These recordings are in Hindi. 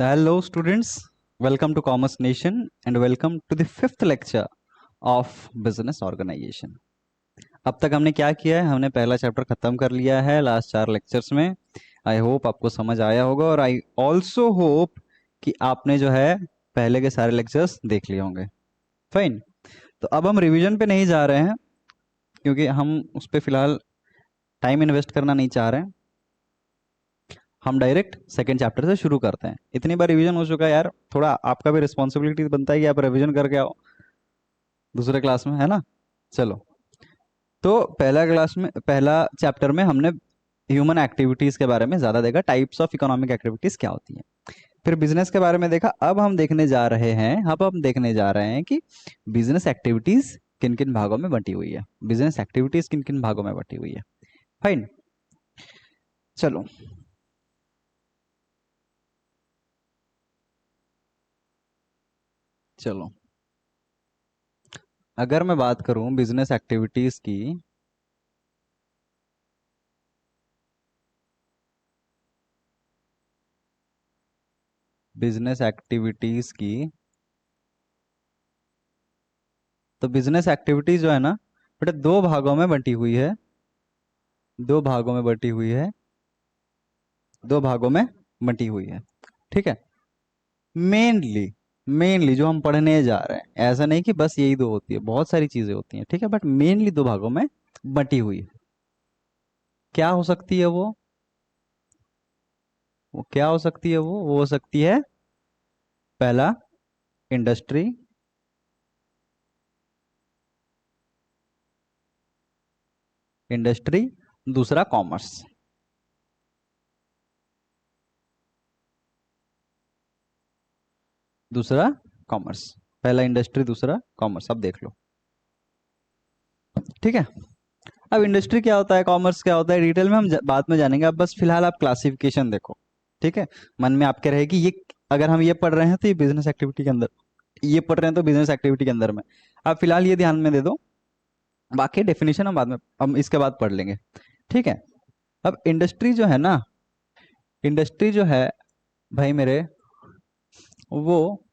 Hello, students. Welcome to Commerce Nation and welcome to the fifth lecture of Business Organization. अब तक हमने क्या किया है? हमने पहला चैप्टर खत्म कर लिया है लास्ट 4 लेक्चर्स में. आई होप आपको समझ आया होगा और आई ऑल्सो होप कि आपने जो है पहले के सारे लेक्चर्स देख लिए होंगे. फाइन. तो अब हम रिवीजन पे नहीं जा रहे हैं क्योंकि हम उस पर फिलहाल टाइम इन्वेस्ट करना नहीं चाह रहे हैं. हम डायरेक्ट सेकंड चैप्टर से शुरू करते हैं. इतनी बार रिवीजन हो चुका है यार, थोड़ा आपका भी रिस्पॉन्सिबिलिटी बनता है कि आप रिवीजन करके आओ दूसरे क्लास में, है ना. चलो, तो पहला चैप्टर में हमने ह्यूमन एक्टिविटीज के बारे में ज्यादा देखा, टाइप्स ऑफ इकोनॉमिक एक्टिविटीज क्या होती हैं. फिर बिजनेस के बारे में देखा. अब हम देखने जा रहे हैं कि बिजनेस एक्टिविटीज किन किन भागों में बंटी हुई है. फाइन. चलो, अगर मैं बात करूं बिजनेस एक्टिविटीज की, तो बिजनेस एक्टिविटीज जो है ना बेटा दो भागों में बंटी हुई है. ठीक है. मेनली जो हम पढ़ने जा रहे हैं, ऐसा नहीं कि बस यही दो होती है, बहुत सारी चीजें होती हैं. ठीक है, बट मेनली दो भागों में बंटी हुई है. क्या हो सकती है वो क्या हो सकती है वो हो सकती है पहला इंडस्ट्री, दूसरा कॉमर्स. पहला इंडस्ट्री, दूसरा कॉमर्स. अब देख लो. ठीक है. अब इंडस्ट्री क्या होता है, कॉमर्स क्या होता है, डिटेल में हम बाद में जानेंगे. अब बस फिलहाल आप क्लासिफिकेशन देखो. ठीक है. मन में आपके रहेगी ये, अगर हम ये पढ़ रहे हैं तो ये बिजनेस एक्टिविटी के अंदर, ये पढ़ रहे हैं तो बिजनेस एक्टिविटी के अंदर में. अब फिलहाल ये ध्यान में दे दो, बाकी डेफिनेशन हम बाद में, हम इसके बाद पढ़ लेंगे. ठीक है. अब इंडस्ट्री जो है भाई मेरे, वो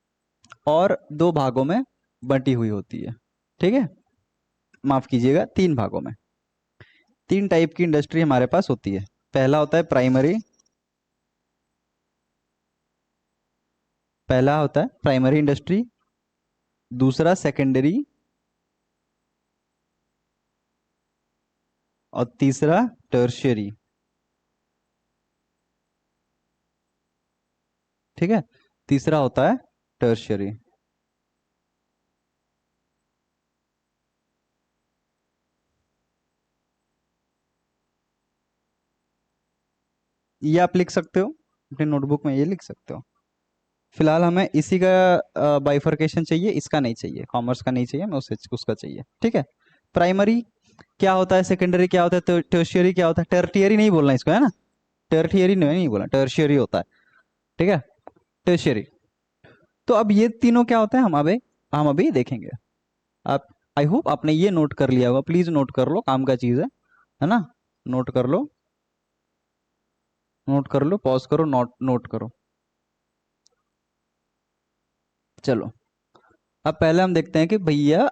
और दो भागों में बंटी हुई होती है. ठीक है, माफ कीजिएगा, तीन भागों में. तीन टाइप की इंडस्ट्री हमारे पास होती है. पहला होता है प्राइमरी इंडस्ट्री, दूसरा सेकेंडरी और तीसरा टर्शियरी. ठीक है, तीसरा होता है टर्शियरी. ये आप लिख सकते हो अपने नोटबुक में, ये लिख सकते हो. फिलहाल हमें इसी का बाइफर्केशन चाहिए, इसका नहीं चाहिए, कॉमर्स का नहीं चाहिए हमें, उसका चाहिए. ठीक है. प्राइमरी क्या होता है, सेकेंडरी क्या होता है, टर्शियरी क्या होता है. टर्टियरी नहीं बोलना इसको, है ना. टर्टियरी नहीं बोलना, टर्शियरी होता है. ठीक है, टर्शियरी. तो अब ये तीनों क्या होता है हम अभी देखेंगे. आप, आई होप आपने ये नोट कर लिया होगा. प्लीज नोट कर लो, काम का चीज है ना. नोट कर लो, पॉज करो, नोट करो. चलो, अब पहले हम देखते हैं कि भैया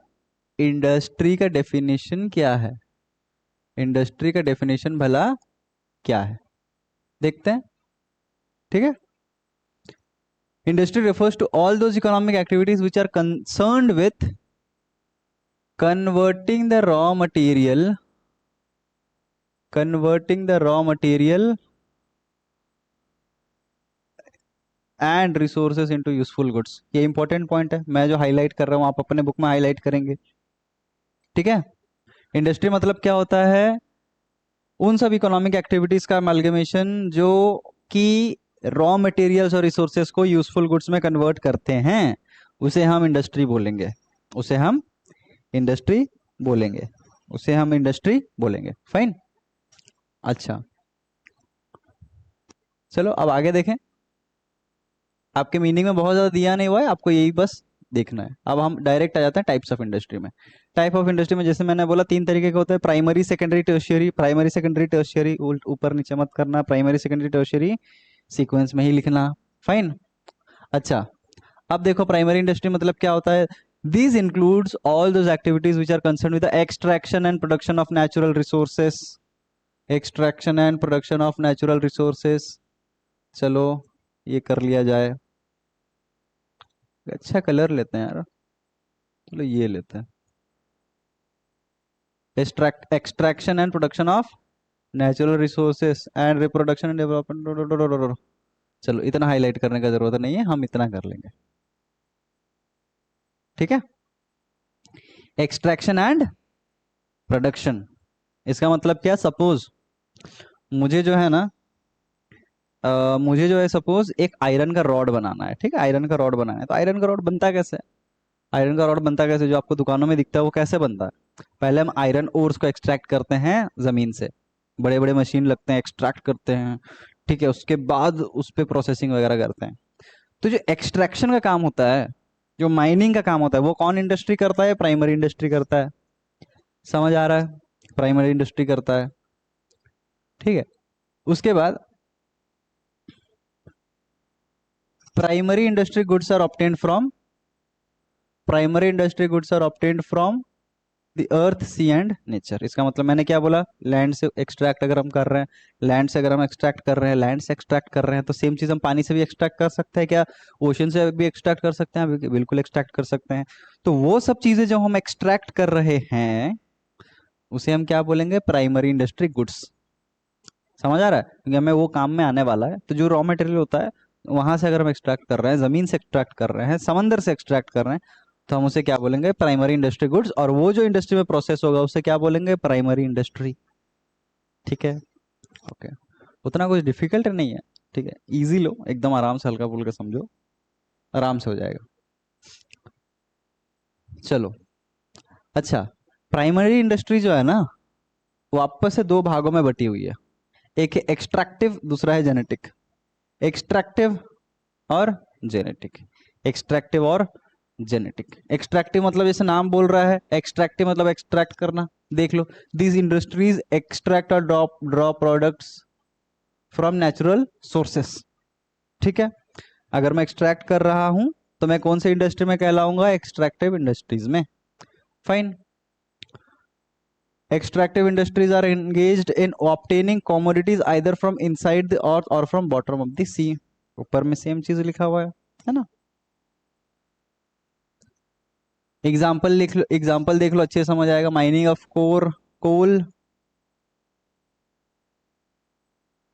इंडस्ट्री का डेफिनेशन क्या है. भला क्या है, देखते हैं. ठीक है. Industry refers to all those economic activities which are concerned with converting the raw material and resources into useful goods. ये इंपॉर्टेंट पॉइंट है, मैं जो हाईलाइट कर रहा हूं आप अपने बुक में हाईलाइट करेंगे. ठीक है. इंडस्ट्री मतलब क्या होता है, उन सब इकोनॉमिक एक्टिविटीज का अमलगमेशन जो कि रॉ मटेरियल्स और रिसोर्सेज को यूजफुल गुड्स में कन्वर्ट करते हैं, उसे हम इंडस्ट्री बोलेंगे. फाइन. अच्छा, चलो अब आगे देखें. आपके मीनिंग में बहुत ज्यादा दिया नहीं हुआ है, आपको यही बस देखना है. अब हम डायरेक्ट आ जाते हैं टाइप्स ऑफ इंडस्ट्री में. जैसे मैंने बोला, तीन तरीके के होते हैं: प्राइमरी, सेकेंडरी, टर्शियरी. ऊपर नीचे मत करना, प्राइमरी, सेकेंडरी, टर्शियरी सीक्वेंस में ही लिखना. फाइन. अच्छा, अब देखो प्राइमरी इंडस्ट्री मतलब क्या होता है। These includes all those activities which are concerned with the extraction and production of natural resources. Extraction and production of natural resources. चलो ये कर लिया जाए। अच्छा कलर लेते हैं यार, चलो ये लेते हैं। Extraction and production of natural resources and reproduction and development. चलो इतना हाईलाइट करने का जरूरत नहीं है, हम इतना कर लेंगे, ठीक है। एक्सट्रैक्शन एंड प्रोडक्शन, इसका मतलब क्या, सपोज मुझे जो है ना, मुझे जो है सपोज एक आयरन का रॉड बनाना है, ठीक है, आयरन का रॉड बनाना है। तो आयरन का रॉड बनता कैसे है? आयरन का रॉड बनता कैसे, जो आपको दुकानों में दिखता है वो कैसे बनता है? पहले हम आयरन ओर्स को एक्सट्रैक्ट करते हैं जमीन से, बड़े बड़े मशीन लगते हैं, एक्सट्रैक्ट करते हैं, ठीक है, उसके बाद उस पर प्रोसेसिंग वगैरह करते हैं। तो जो एक्सट्रैक्शन का काम होता है, जो माइनिंग का काम होता है, वो कौन इंडस्ट्री करता है? प्राइमरी इंडस्ट्री करता है। समझ आ रहा है? प्राइमरी इंडस्ट्री करता है, ठीक है। उसके बाद primary industry goods are obtained from, primary industry goods are obtained from the earth, sea and nature. इसका मतलब मैंने क्या बोला, लैंड से एक्सट्रैक्ट अगर हम कर रहे हैं, लैंड से अगर हम एक्सट्रैक्ट कर रहे हैं, लैंड से एक्सट्रैक्ट कर रहे हैं, तो सेम चीज हम पानी से भी एक्सट्रैक्ट कर सकते हैं क्या? ओशन से भी एक्सट्रैक्ट कर सकते हैं? बिल्कुल एक्सट्रैक्ट कर सकते हैं। तो वो सब चीजें जो हम एक्सट्रैक्ट कर रहे हैं, उसे हम क्या बोलेंगे? Primary industry goods. समझ आ रहा है? क्योंकि हमें वो काम में आने वाला है। तो जो रॉ मटेरियल होता है, वहां से अगर हम एक्सट्रैक्ट कर रहे हैं, जमीन से एक्सट्रैक्ट कर रहे हैं, समंदर से एक्सट्रैक्ट कर रहे हैं, तो हम उसे क्या बोलेंगे? Primary industry goods. और वो जो इंडस्ट्री में प्रोसेस होगा उसे क्या बोलेंगे? प्राइमरी इंडस्ट्री, ठीक है। ओके, उतना कुछ डिफिकल्ट नहीं है, ठीक है, इजी लो, एकदम आराम से हल्का फुल्का समझो, आराम से हो जाएगा। चलो, अच्छा, प्राइमरी इंडस्ट्री जो है ना, वो आपस से दो भागों में बटी हुई है। एक है एक्सट्रैक्टिव, दूसरा है जेनेटिक। एक्सट्रैक्टिव और जेनेटिक, एक्सट्रैक्टिव और जेनेटिक। एक्सट्रैक्टिव मतलब जैसे नाम बोल रहा है, एक्सट्रैक्टिव मतलब एक्सट्रैक्ट करना। देख लो, दीज इंडस्ट्रीज एक्सट्रैक्ट और draw products from natural sources, ठीक है। अगर मैं एक्सट्रैक्ट कर रहा हूं तो मैं कौन सी इंडस्ट्री में कहलाऊंगा? एक्सट्रैक्टिव इंडस्ट्रीज में। फाइन। Extractive industries are engaged in obtaining commodities either from inside the earth और from bottom of the sea. ऊपर में सेम चीज लिखा हुआ है ना। एग्जाम्पल लिख लो, एग्जाम्पल देख लो, अच्छे से समझ आएगा। Mining of coal,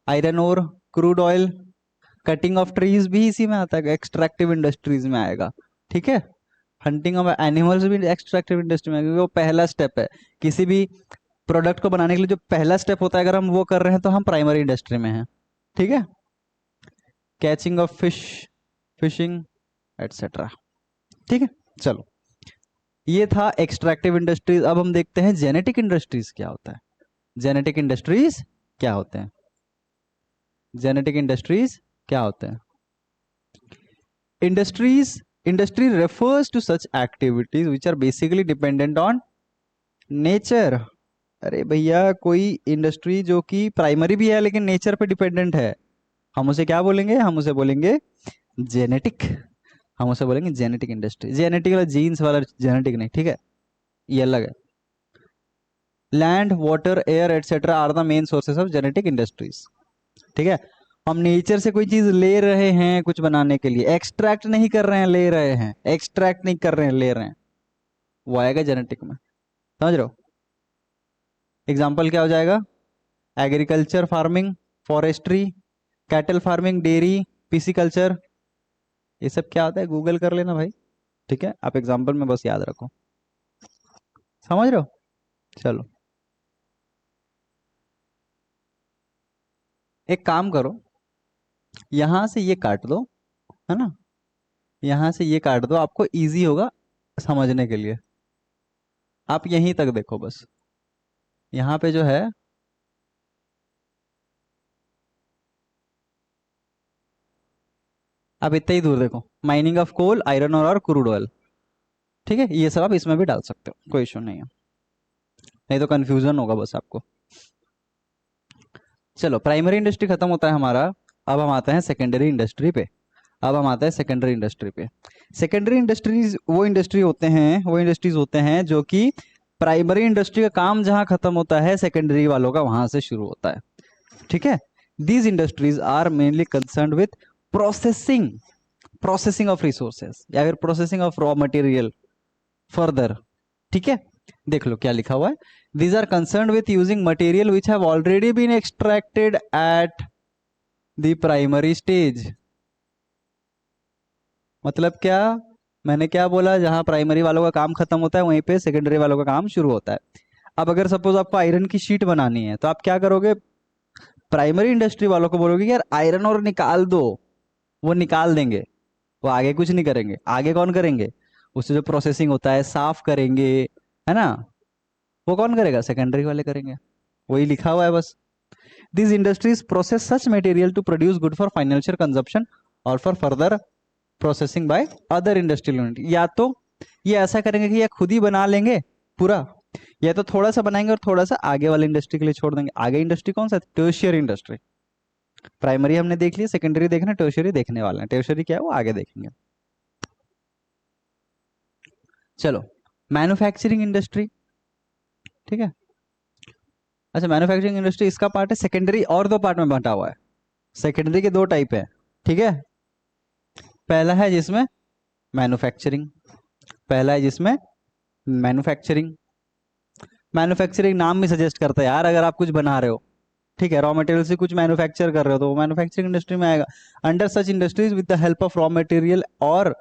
iron ore, crude oil, cutting of trees भी इसी में आता है, एक्सट्रैक्टिव इंडस्ट्रीज में आएगा, ठीक है। हंटिंग ऑफ एनिमल्स भी एक्सट्रैक्टिव इंडस्ट्री में आएगा, क्योंकि वो पहला स्टेप है किसी भी प्रोडक्ट को बनाने के लिए। जो पहला स्टेप होता है, अगर हम वो कर रहे हैं तो हम प्राइमरी इंडस्ट्री में हैं, ठीक है। Catching of fish, fishing, etcetera, ठीक है। चलो, ये था एक्सट्रैक्टिव इंडस्ट्रीज। अब हम देखते हैं जेनेटिक इंडस्ट्रीज क्या होता है। जेनेटिक इंडस्ट्रीज क्या होते हैं? जेनेटिक इंडस्ट्रीज क्या होते हैं? Industries, industry refers to such activities which are basically dependent on nature. अरे भैया, कोई इंडस्ट्री जो कि प्राइमरी भी है लेकिन नेचर पे डिपेंडेंट है, हम उसे क्या बोलेंगे? हम उसे बोलेंगे जेनेटिक। हम उसे बोलेंगे जेनेटिक इंडस्ट्री। जेनेटिक वाला जीन्स वाला जेनेटिक नहीं, ठीक है, ये अलग है। Land, water, air etcetera are the main sources of genetic industries, ठीक है। हम नेचर से कोई चीज ले रहे हैं कुछ बनाने के लिए, एक्सट्रैक्ट नहीं कर रहे हैं, ले रहे हैं। एक्सट्रैक्ट नहीं कर रहे हैं, ले रहे हैं, वो आएगा जेनेटिक में। समझ रहे हो? एग्जाम्पल क्या हो जाएगा? Agriculture, farming, forestry, cattle farming, dairy, pisciculture. ये सब क्या होता है? गूगल कर लेना भाई, ठीक है। आप एग्जाम्पल में बस याद रखो। समझ रहे हो? चलो, एक काम करो, यहां से ये काट दो, है ना, यहां से ये काट दो, आपको इजी होगा समझने के लिए। आप यहीं तक देखो बस, यहाँ पे जो है, आप इतना ही दूर देखो, माइनिंग ऑफ कोल, आयरन और क्रूड ऑयल, ठीक है। ये सब आप इसमें भी डाल सकते हो, कोई इशू नहीं है, नहीं तो कंफ्यूजन होगा बस आपको। चलो, प्राइमरी इंडस्ट्री खत्म होता है हमारा। अब हम आते हैं सेकेंडरी इंडस्ट्री पे। अब हम आते हैं सेकेंडरी इंडस्ट्री पे। सेकेंडरी इंडस्ट्रीज वो इंडस्ट्रीज होते हैं जो कि प्राइमरी इंडस्ट्री का काम जहां खत्म होता है, सेकेंडरी वालों का वहां से शुरू होता है। ठीक है। These industries are mainly concern with processing processing of resources या फिर processing of raw material further. ठीक है। देख लो क्या लिखा हुआ है। These are concern with using material which have already been extracted at the primary stage. मतलब क्या, मैंने क्या बोला, जहां प्राइमरी वालों का काम खत्म होता है वहीं पे सेकेंडरी वालों का काम शुरू होता है। अब अगर सपोज आपको आयरन की शीट बनानी है तो आप क्या करोगे, प्राइमरी इंडस्ट्री वालों को बोलोगे कि यार आयरन और निकाल दो, वो निकाल देंगे, वो आगे कुछ नहीं करेंगे। आगे कौन करेंगे, उससे जो प्रोसेसिंग होता है साफ करेंगे, है ना, वो कौन करेगा, सेकेंडरी वाले करेंगे। वही लिखा हुआ है बस। This industries process such material to produce good for financial consumption और for further processing by other industrial unit. या तो ये ऐसा करेंगे कि ये खुद ही बना लेंगे पूरा, या तो थोड़ा सा बनाएंगे और थोड़ा सा आगे वाले इंडस्ट्री के लिए छोड़ देंगे। आगे इंडस्ट्री कौन सा, टर्शियरी इंडस्ट्री। प्राइमरी हमने देख लिया, सेकेंडरी देखना, टर्शियरी देखने वाले हैं। टर्शियरी क्या है वो आगे देखेंगे। चलो, मैन्युफैक्चरिंग इंडस्ट्री। ठीक है। अच्छा, मैन्युफैक्चरिंग इंडस्ट्री इसका पार्ट है सेकेंडरी, और दो पार्ट में बांटा हुआ है। सेकेंडरी के दो टाइप है। ठीक है। पहला है जिसमें मैन्युफैक्चरिंग, पहला है जिसमें मैन्युफैक्चरिंग। मैन्युफैक्चरिंग नाम भी सजेस्ट करता है यार, अगर आप कुछ बना रहे हो, ठीक है, रॉ मटेरियल से कुछ मैन्युफैक्चर कर रहे हो तो वो मैन्युफैक्चरिंग इंडस्ट्री में आएगा। Under such industries with the help of raw material और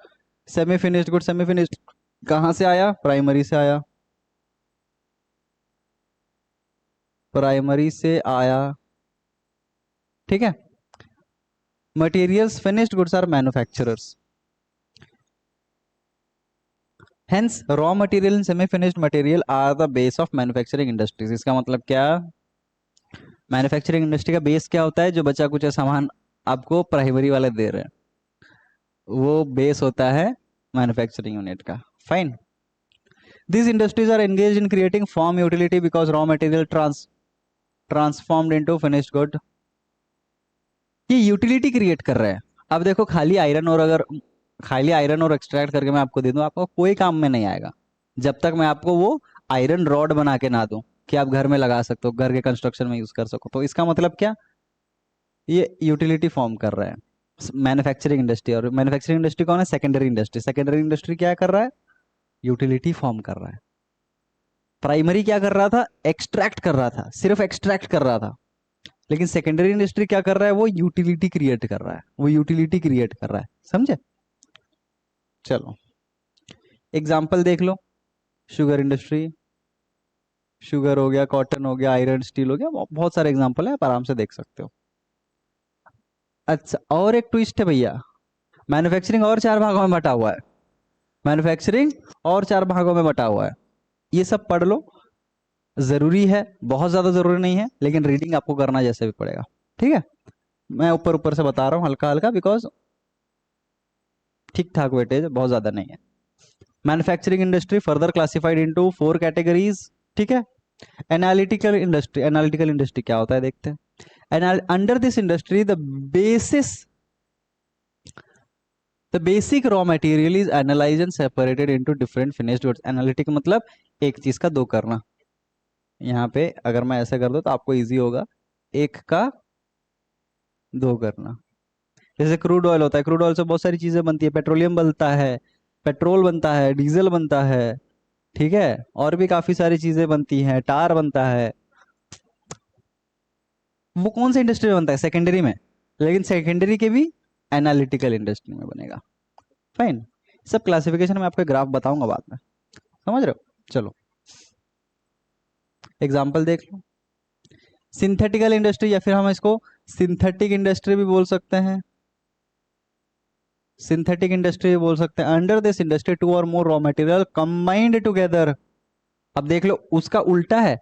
semi finished good. Semi finished कहाँ से आया, प्राइमरी से आया, प्राइमरी से आया। ठीक है। Materials finished goods are manufacturers, hence raw material and semi finished material are the base of manufacturing industries. इसका मतलब क्या, मैन्युफैक्चरिंग इंडस्ट्री का बेस क्या होता है, जो बचा कुछ सामान आपको प्राइमरी वाले दे रहे हैं, वो बेस होता है मैन्युफैक्चरिंग यूनिट का। Fine. These industries are engaged in creating firm utility because raw material transformed into finished good। ये यूटिलिटी क्रिएट कर रहा है। अब देखो, खाली आयरन और एक्सट्रैक्ट करके मैं आपको दे दूं, आपको कोई काम में नहीं आएगा जब तक मैं आपको वो आयरन रॉड बना के ना दूं कि आप घर में लगा सकते हो, घर के कंस्ट्रक्शन में यूज कर सको। तो इसका मतलब क्या, ये यूटिलिटी फॉर्म कर रहा है मैन्युफैक्चरिंग इंडस्ट्री। और मैन्युफैक्चरिंग इंडस्ट्री कौन है, सेकेंडरी इंडस्ट्री। सेकेंडरी इंडस्ट्री क्या कर रहा है, यूटिलिटी फॉर्म कर रहा है। प्राइमरी क्या कर रहा था, एक्सट्रैक्ट कर रहा था, सिर्फ एक्सट्रैक्ट कर रहा था। लेकिन सेकेंडरी इंडस्ट्री क्या कर रहा है, वो यूटिलिटी क्रिएट कर रहा है, वो यूटिलिटी क्रिएट कर रहा है। समझे। चलो एग्जाम्पल देख लो। शुगर इंडस्ट्री, शुगर हो गया, कॉटन हो गया, आयरन स्टील हो गया, बहुत सारे एग्जाम्पल है, आप आराम से देख सकते हो। अच्छा, और एक ट्विस्ट है भैया, मैन्युफैक्चरिंग और चार भागों में बटा हुआ है। मैन्युफैक्चरिंग और चार भागों में बटा हुआ है। ये सब पढ़ लो, जरूरी है, बहुत ज्यादा जरूरी नहीं है, लेकिन रीडिंग आपको करना जैसे भी पड़ेगा। ठीक है। मैं ऊपर ऊपर से बता रहा हूँ हल्का हल्का, बिकॉज ठीक ठाक वेटेज, बहुत ज्यादा नहीं है। Manufacturing industry further classified into 4 categories. ठीक है। एनालिटिकल इंडस्ट्री, एनालिटिकल इंडस्ट्री क्या होता है देखते हैं। Under this industry the basic raw material is analyse and separated into different finished goods. Analytic मतलब एक चीज का दो करना। यहाँ पे अगर मैं ऐसा कर दूं तो आपको इजी होगा, एक का दो करना। जैसे क्रूड ऑयल होता है, क्रूड ऑयल से बहुत सारी चीजें बनती है, पेट्रोलियम बनता है, पेट्रोल बनता है, डीजल बनता है, ठीक है, और भी काफी सारी चीजें बनती हैं, टार बनता है। वो कौन सी इंडस्ट्री में बनता है, सेकेंडरी में। लेकिन सेकेंडरी के भी एनालिटिकल इंडस्ट्री में बनेगा। फाइन। सब क्लासिफिकेशन में आपको ग्राफ बताऊंगा बाद में, समझ रहे हो। चलो एग्जाम्पल देख लो। सिंथेटिकल इंडस्ट्री, या फिर हम इसको सिंथेटिक इंडस्ट्री भी बोल सकते हैं, सिंथेटिक इंडस्ट्री बोल सकते हैं। अंडर दिस इंडस्ट्री टू और मोर रॉ मटेरियल कंबाइंड टुगेदर। अब देख लो, उसका उल्टा है।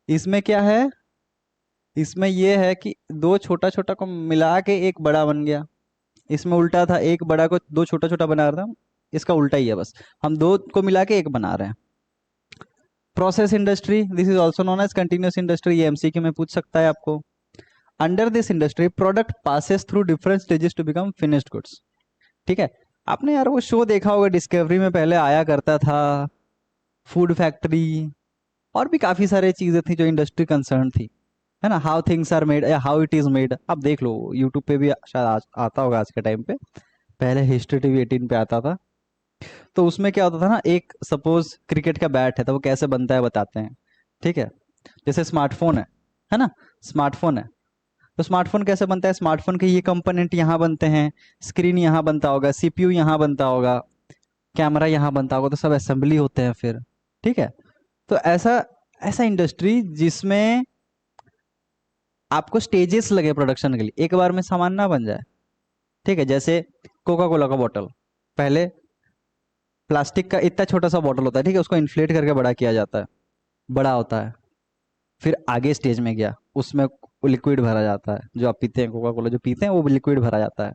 इसमें क्या है, इसमें यह है कि दो छोटा छोटा को मिला के एक बड़ा बन गया। इसमें उल्टा था, एक बड़ा को दो छोटा छोटा बना रहा था। इसका उल्टा ही है, बस हम दो को मिला के एक बना रहे हैं। Process industry, this is also known as continuous industry. ये एमसीक्यू में पूछ सकता है आपको। Under this industry product passes through different stages to become finished goods. ठीक है, आपने यार वो शो देखा होगा डिस्कवरी में, पहले आया करता था फूड फैक्ट्री, और भी काफी सारी चीजें थी जो इंडस्ट्री कंसर्न थी, है ना, हाउ थिंग्स आर मेड या हाउ इट इज मेड। आप देख लो यूट्यूब पे भी शायद आता होगा आज के टाइम पे, पहले हिस्ट्री टीवी 18 पे आता था। तो उसमें क्या होता था ना, एक सपोज क्रिकेट का बैट है तो वो कैसे बनता है बताते हैं। ठीक है, जैसे स्मार्टफोन है ना, स्मार्टफोन है तो स्मार्टफोन कैसे बनता है, स्मार्टफोन के ये कंपोनेंट यहाँ बनते हैं, स्क्रीन यहाँ बनता होगा, सीपीयू यहाँ बनता होगा, कैमरा यहाँ बनता होगा, तो सब असेंबली होते हैं फिर। ठीक है, तो ऐसा ऐसा इंडस्ट्री जिसमें आपको स्टेजेस लगे प्रोडक्शन के लिए, एक बार में सामान ना बन जाए। ठीक है, जैसे कोका कोला का बॉटल, पहले प्लास्टिक का इतना छोटा सा बॉटल होता है, ठीक है, उसको इन्फ्लेट करके बड़ा किया जाता है, बड़ा होता है, फिर आगे स्टेज में गया, उसमें लिक्विड भरा जाता है, जो आप पीते हैं कोका कोला जो पीते हैं वो लिक्विड भरा जाता है,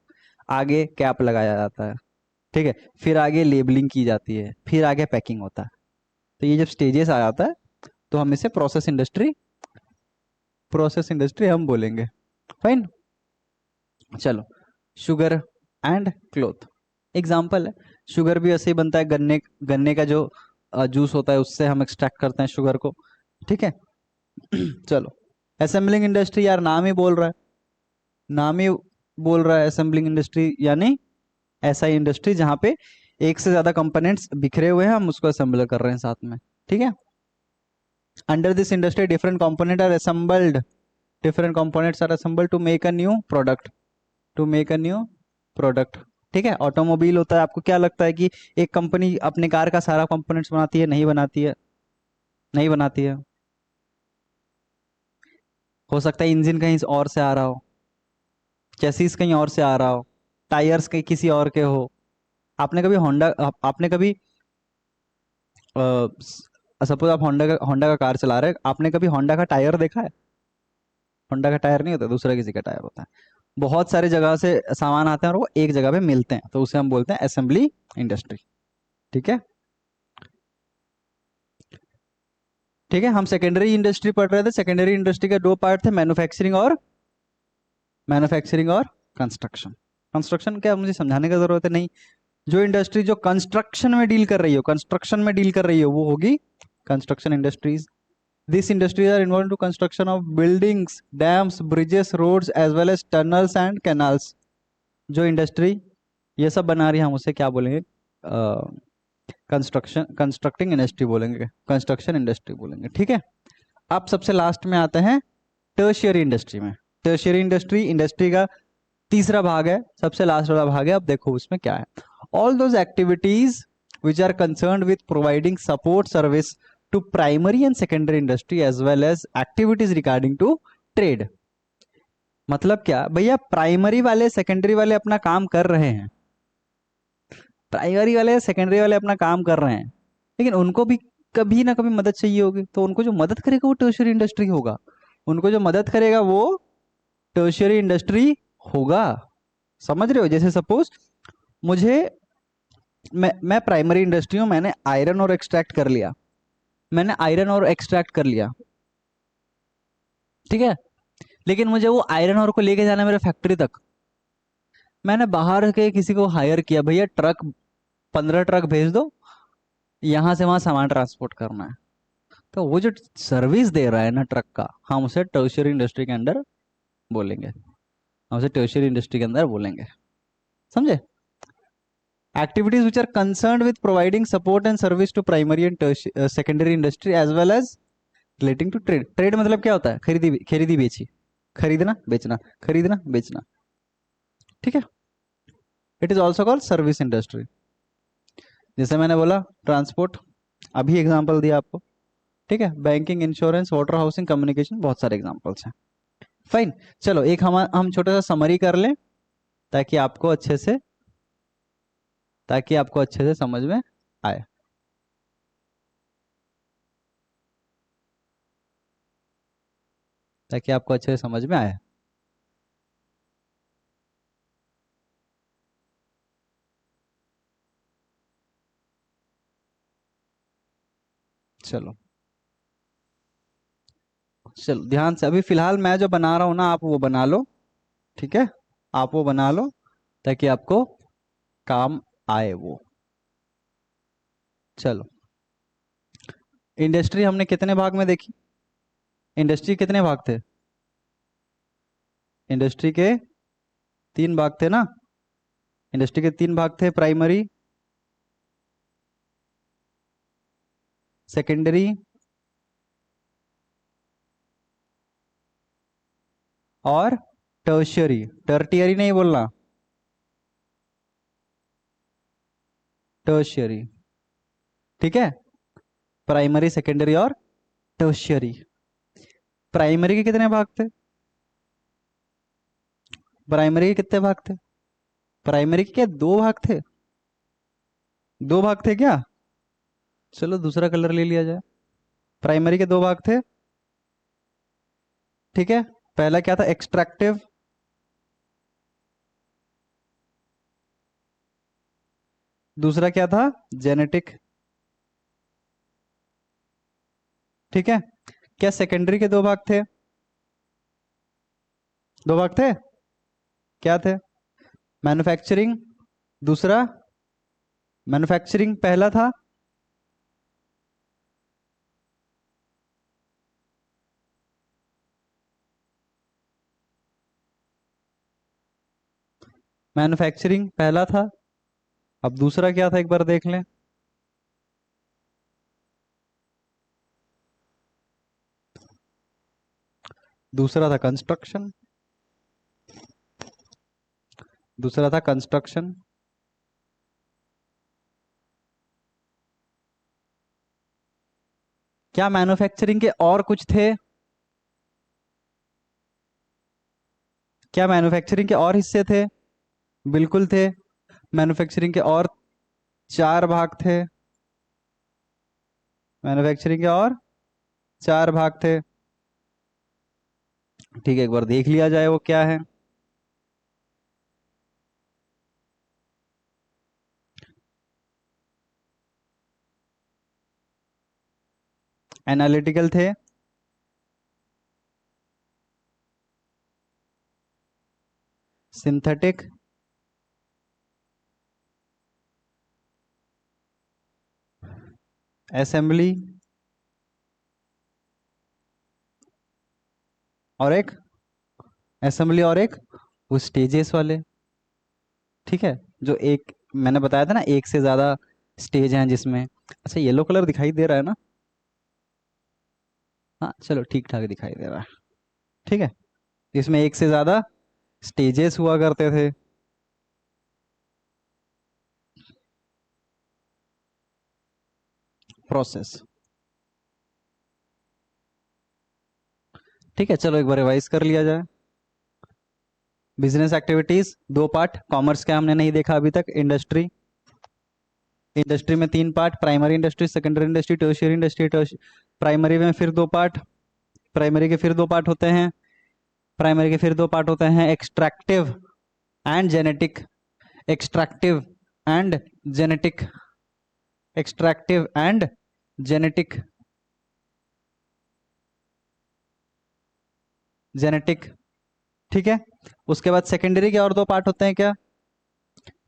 आगे कैप लगाया जाता है। ठीक है, फिर आगे लेबलिंग की जाती है, फिर आगे पैकिंग होता है। तो ये जब स्टेजेस आ जाता है तो हम इसे प्रोसेस इंडस्ट्री हम बोलेंगे। फाइन, चलो, शुगर एंड क्लोथ एग्जाम्पल है। शुगर भी ऐसे ही बनता है, गन्ने गन्ने का जो जूस होता है उससे हम एक्सट्रैक्ट करते हैं शुगर को। ठीक है, चलो, असेंबलिंग इंडस्ट्री, यार नाम ही बोल रहा है, नाम ही बोल रहा है असेंबलिंग इंडस्ट्री, यानी ऐसा इंडस्ट्री जहां पे एक से ज्यादा कंपोनेंट्स बिखरे हुए हैं, हम उसको असेंबल कर रहे हैं साथ में। ठीक है, under this industry different component are assembled, different components are assembled to make a new product, to make a new product. ठीक है, ऑटोमोबाइल होता है, आपको क्या लगता है कि एक कंपनी अपने कार का सारा कंपोनेंट्स बनाती है? नहीं बनाती है, नहीं बनाती है। हो सकता है इंजन कहीं और से आ रहा हो, चेसिस कहीं और से आ रहा हो, टायर्स कहीं किसी और के हो। आपने कभी आपने कभी सपोज आप होंडा का कार चला रहे हैं, आपने कभी होंडा का टायर देखा है? होंडा का टायर नहीं होता, दूसरा किसी का टायर होता है। बहुत सारे जगह से सामान आते हैं और वो एक जगह पे मिलते हैं, तो उसे हम बोलते हैं असेंबली इंडस्ट्री। ठीक है, ठीक है, हम सेकेंडरी इंडस्ट्री पढ़ रहे थे। सेकेंडरी इंडस्ट्री के दो पार्ट थे, मैन्युफैक्चरिंग और कंस्ट्रक्शन। कंस्ट्रक्शन क्या मुझे समझाने की जरूरत है? नहीं। जो इंडस्ट्री जो कंस्ट्रक्शन में डील कर रही हो, कंस्ट्रक्शन में डील कर रही हो, वो होगी construction industries. This industries are involve to construction of buildings, dams, bridges, roads as well as tunnels and canals. जो इंडस्ट्री ये सब बना रही है, हम उसे क्या बोलेंगे? कंस्ट्रक्टिंग इंडस्ट्री बोलेंगे, कंस्ट्रक्शन इंडस्ट्री बोलेंगे। ठीक है, अब सबसे लास्ट में आते हैं टर्शियरी इंडस्ट्री में। टर्शियरी इंडस्ट्री इंडस्ट्री का तीसरा भाग है, सबसे लास्ट वाला भाग है। अब देखो उसमें क्या है, all those activities which are concern with providing support service to primary and secondary industry as well as activities regarding to trade. मतलब क्या भैया, प्राइमरी वाले सेकेंडरी वाले अपना काम कर रहे हैं, प्राइमरी वाले सेकेंडरी वाले अपना काम कर रहे हैं, लेकिन उनको भी कभी ना कभी मदद चाहिए होगी, तो उनको जो मदद करेगा वो टर्शियरी इंडस्ट्री होगा, उनको जो मदद करेगा वो टर्शियरी इंडस्ट्री होगा। समझ रहे हो? जैसे सपोज मुझे, मैं प्राइमरी इंडस्ट्री हूं, मैंने आयरन और एक्सट्रैक्ट कर लिया, मैंने आयरन और एक्सट्रैक्ट कर लिया, ठीक है, लेकिन मुझे वो आयरन और को लेके जाना है मेरे फैक्ट्री तक। मैंने बाहर के किसी को हायर किया, भैया ट्रक 15 ट्रक भेज दो, यहां से वहां सामान ट्रांसपोर्ट करना है। तो वो जो सर्विस दे रहा है ना ट्रक का, हम उसे टर्शियरी इंडस्ट्री के अंदर बोलेंगे, हम उसे टर्शियरी इंडस्ट्री के अंदर बोलेंगे। समझे? Activities which are concern with providing support and service to primary and secondary industry as well as relating to trade. Trade मतलब क्या होता है? खरीदी बेची, खरीदना बेचना, खरीदना बेचना। ठीक है, it is also called service industry. जैसे मैंने बोला ट्रांसपोर्ट, अभी एग्जाम्पल दिया आपको। ठीक है, banking, insurance, water, housing, communication, बहुत सारे एग्जाम्पल्स हैं। फाइन, चलो एक हम छोटा सा समरी कर लें, ताकि आपको अच्छे से समझ में आए। ताकि आपको अच्छे से समझ में आए। चलो, चलो ध्यान से, अभी फिलहाल मैं जो बना रहा हूं ना आप वो बना लो, ठीक है, आप वो बना लो ताकि आपको काम आए वो। चलो, इंडस्ट्री हमने कितने भाग में देखी? इंडस्ट्री कितने भाग थे? इंडस्ट्री के 3 भाग थे ना। इंडस्ट्री के 3 भाग थे, प्राइमरी, सेकेंडरी और टर्शियरी। टर्टियरी नहीं बोलना, टर्शियरी, ठीक है। प्राइमरी, सेकेंडरी और टर्शियरी। प्राइमरी के कितने भाग थे? प्राइमरी के कितने भाग थे? प्राइमरी के क्या 2 भाग थे? 2 भाग थे क्या? चलो दूसरा कलर ले लिया जाए। प्राइमरी के 2 भाग थे, ठीक है। पहला क्या था? एक्सट्रैक्टिव, दूसरा क्या था? जेनेटिक, ठीक है। क्या सेकेंडरी के 2 भाग थे? 2 भाग थे, क्या थे? मैन्युफैक्चरिंग, दूसरा मैन्युफैक्चरिंग पहला था, मैन्युफैक्चरिंग पहला था। अब दूसरा क्या था, एक बार देख लें। दूसरा था कंस्ट्रक्शन, दूसरा था कंस्ट्रक्शन। क्या मैन्युफैक्चरिंग के और कुछ थे? क्या मैन्युफैक्चरिंग के और हिस्से थे? बिल्कुल थे। मैन्युफैक्चरिंग के और 4 भाग थे। मैन्युफैक्चरिंग के और 4 भाग थे, ठीक है। एक बार देख लिया जाए वो क्या है। एनालिटिकल थे, सिंथेटिक, असेंबली और एक असेंबली और एक वो स्टेजेस वाले, ठीक है। जो एक मैंने बताया था ना, एक से ज्यादा स्टेज हैं जिसमें। अच्छा, येलो कलर दिखाई दे रहा है ना? हाँ चलो, ठीक ठाक दिखाई दे रहा है, ठीक है। इसमें एक से ज्यादा स्टेजेस हुआ करते थे, प्रोसेस, ठीक है। चलो एक बार रिवाइज कर लिया जाए। बिजनेस एक्टिविटीज 2 पार्ट, कॉमर्स के हमने नहीं देखा अभी तक। इंडस्ट्री, इंडस्ट्री में 3 part, primary industry, secondary industry, tertiary industry. Primary में फिर 2 पार्ट, प्राइमरी के फिर 2 पार्ट होते हैं। प्राइमरी के फिर 2 पार्ट होते हैं, extractive and genetic. Extractive and genetic, extractive and genetic, genetic, ठीक है। उसके बाद सेकेंडरी के और 2 पार्ट होते हैं क्या?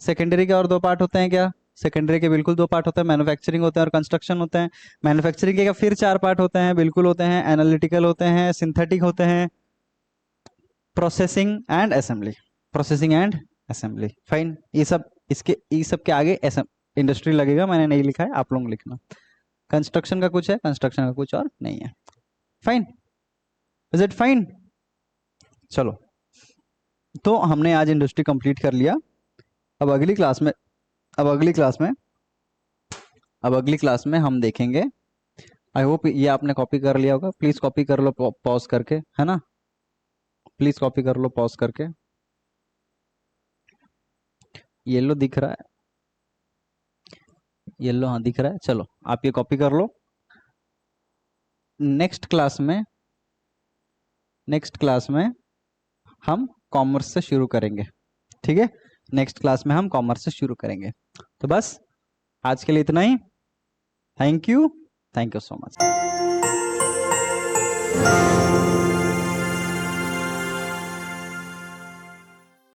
सेकेंडरी के और 2 पार्ट होते हैं क्या? सेकेंडरी के बिल्कुल 2 पार्ट होते हैं, मैन्युफैक्चरिंग होते हैं और कंस्ट्रक्शन होते हैं। मैन्युफैक्चरिंग के फिर 4 पार्ट होते हैं, बिल्कुल होते हैं, एनालिटिकल होते हैं, सिंथेटिक होते हैं, processing and assembly. Processing and assembly, fine. ये सब इसके, ये सब के आगे इंडस्ट्री लगेगा, मैंने नहीं लिखा है, आप लोग लिखना। कंस्ट्रक्शन का कुछ है, कंस्ट्रक्शन का कुछ और नहीं है, फाइन। Is it fine? चलो, तो हमने आज इंडस्ट्री कंप्लीट कर लिया। अब अगली क्लास में अब अगली क्लास में अब अगली क्लास में हम देखेंगे। आई होप ये आपने कॉपी कर लिया होगा, प्लीज कॉपी कर लो पॉज करके, है ना? प्लीज कॉपी कर लो पॉज करके। येलो दिख रहा है? येलो, हाँ दिख रहा है। चलो आप ये कॉपी कर लो। नेक्स्ट क्लास में नेक्स्ट क्लास में हम कॉमर्स से शुरू करेंगे, ठीक है। नेक्स्ट क्लास में हम कॉमर्स से शुरू करेंगे। तो बस आज के लिए इतना ही। Thank you, thank you so much.